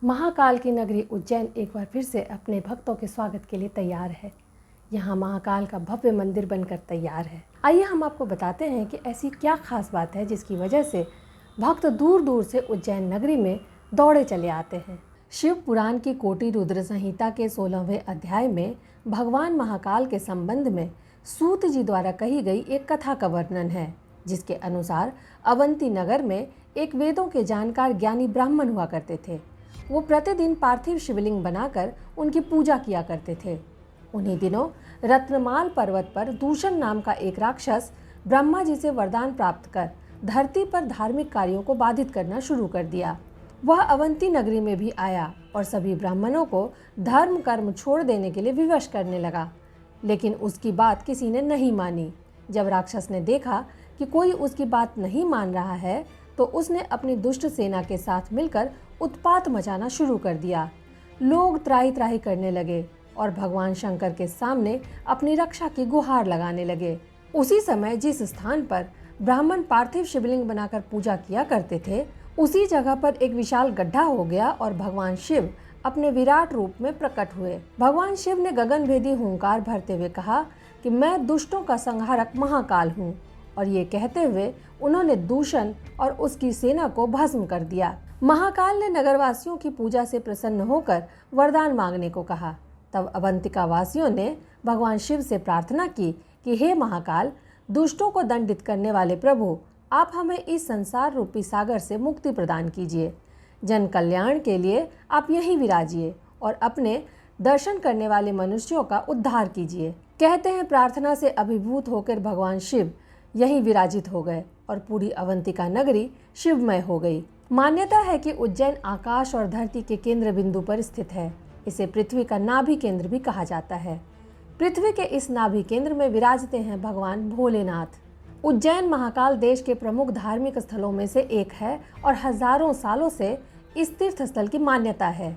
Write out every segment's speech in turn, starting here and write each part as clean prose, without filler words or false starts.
महाकाल की नगरी उज्जैन एक बार फिर से अपने भक्तों के स्वागत के लिए तैयार है। यहाँ महाकाल का भव्य मंदिर बनकर तैयार है। आइए हम आपको बताते हैं कि ऐसी क्या खास बात है जिसकी वजह से भक्त दूर दूर से उज्जैन नगरी में दौड़े चले आते हैं। शिव पुराण की कोटि रुद्र संहिता के 16वें अध्याय में भगवान महाकाल के संबंध में सूत जी द्वारा कही गई एक कथा का वर्णन है, जिसके अनुसार अवंती नगर में एक वेदों के जानकार ज्ञानी ब्राह्मण हुआ करते थे। वो प्रतिदिन पार्थिव शिवलिंग बनाकर उनकी पूजा किया करते थे। उन्हीं दिनों रत्नमाल पर्वत पर दूषण नाम का एक राक्षस ब्रह्मा जी से वरदान प्राप्त कर धरती पर धार्मिक कार्यों को बाधित करना शुरू कर दिया। वह अवंती नगरी में भी आया और सभी ब्राह्मणों को धर्म कर्म छोड़ देने के लिए विवश करने लगा, लेकिन उसकी बात किसी ने नहीं मानी। जब राक्षस ने देखा कि कोई उसकी बात नहीं मान रहा है, तो उसने अपनी दुष्ट सेना के साथ मिलकर उत्पात मचाना शुरू कर दिया। लोग त्राही त्राही करने लगे और भगवान शंकर के सामने अपनी रक्षा की गुहार लगाने लगे। उसी समय जिस स्थान पर ब्राह्मण पार्थिव शिवलिंग बनाकर पूजा किया करते थे, उसी जगह पर एक विशाल गड्ढा हो गया और भगवान शिव अपने विराट रूप में प्रकट हुए। भगवान शिव ने गगनभेदी हुंकार भरते हुए कहा कि मैं दुष्टों का संहारक महाकाल हूँ, और ये कहते हुए उन्होंने दूषण और उसकी सेना को भस्म कर दिया। महाकाल ने नगरवासियों की पूजा से प्रसन्न होकर वरदान मांगने को कहा। तब अवंतिका वासियों ने भगवान शिव से प्रार्थना की कि हे महाकाल, दुष्टों को दंडित करने वाले प्रभु, आप हमें इस संसार रूपी सागर से मुक्ति प्रदान कीजिए। जन कल्याण के लिए आप यहीं विराजिए और अपने दर्शन करने वाले मनुष्यों का उद्धार कीजिए। कहते हैं प्रार्थना से अभिभूत होकर भगवान शिव यहीं विराजित हो गए और पूरी अवंतिका नगरी शिवमय हो गई। मान्यता है कि उज्जैन आकाश और धरती के केंद्र बिंदु पर स्थित है। इसे पृथ्वी का नाभि केंद्र भी कहा जाता है। पृथ्वी के इस नाभि केंद्र में विराजते हैं भगवान भोलेनाथ। उज्जैन महाकाल देश के प्रमुख धार्मिक स्थलों में से एक है और हजारों सालों से इस तीर्थ स्थल की मान्यता है।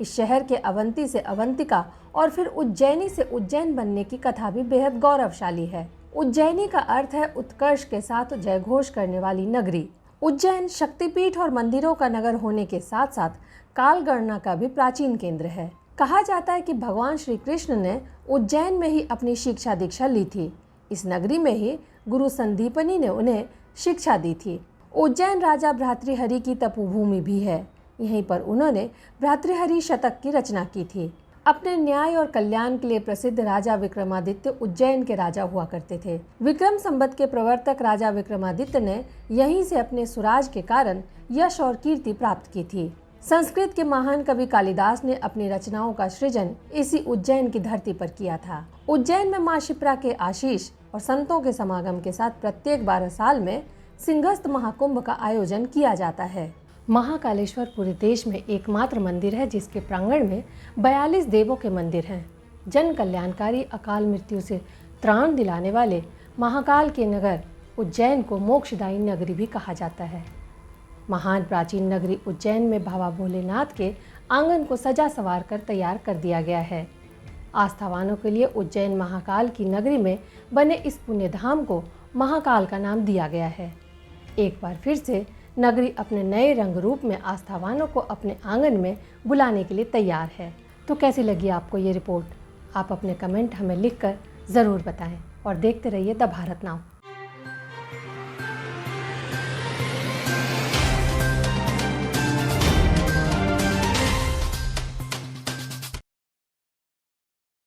इस शहर के अवंती से अवंतिका और फिर उज्जैनी से उज्जैन बनने की कथा भी बेहद गौरवशाली है। उज्जैनी का अर्थ है उत्कर्ष के साथ जयघोष करने वाली नगरी। उज्जैन शक्तिपीठ और मंदिरों का नगर होने के साथ साथ काल गणना का भी प्राचीन केंद्र है। कहा जाता है कि भगवान श्री कृष्ण ने उज्जैन में ही अपनी शिक्षा दीक्षा ली थी। इस नगरी में ही गुरु संदीपनी ने उन्हें शिक्षा दी थी। उज्जैन राजा भ्रातृहरि की तपोभूमि भी है। यहीं पर उन्होंने भ्रातृहरि शतक की रचना की थी। अपने न्याय और कल्याण के लिए प्रसिद्ध राजा विक्रमादित्य उज्जैन के राजा हुआ करते थे। विक्रम संवत के प्रवर्तक राजा विक्रमादित्य ने यहीं से अपने सुराज के कारण यश और कीर्ति प्राप्त की थी। संस्कृत के महान कवि कालिदास ने अपनी रचनाओं का सृजन इसी उज्जैन की धरती पर किया था। उज्जैन में मां शिप्रा के आशीष और संतों के समागम के साथ प्रत्येक 12 साल में सिंहस्थ महाकुंभ का आयोजन किया जाता है। महाकालेश्वर पूरे देश में एकमात्र मंदिर है जिसके प्रांगण में 42 देवों के मंदिर हैं। जन कल्याणकारी, अकाल मृत्यु से त्राण दिलाने वाले महाकाल के नगर उज्जैन को मोक्षदायी नगरी भी कहा जाता है। महान प्राचीन नगरी उज्जैन में बाबा भोलेनाथ के आंगन को सजा संवार कर तैयार कर दिया गया है। आस्थावानों के लिए उज्जैन महाकाल की नगरी में बने इस पुण्य धाम को महाकाल का नाम दिया गया है। एक बार फिर से नगरी अपने नए रंग रूप में आस्थावानों को अपने आंगन में बुलाने के लिए तैयार है। तो कैसी लगी आपको ये रिपोर्ट? आप अपने कमेंट हमें लिखकर ज़रूर बताएं और देखते रहिए द भारत नाउ।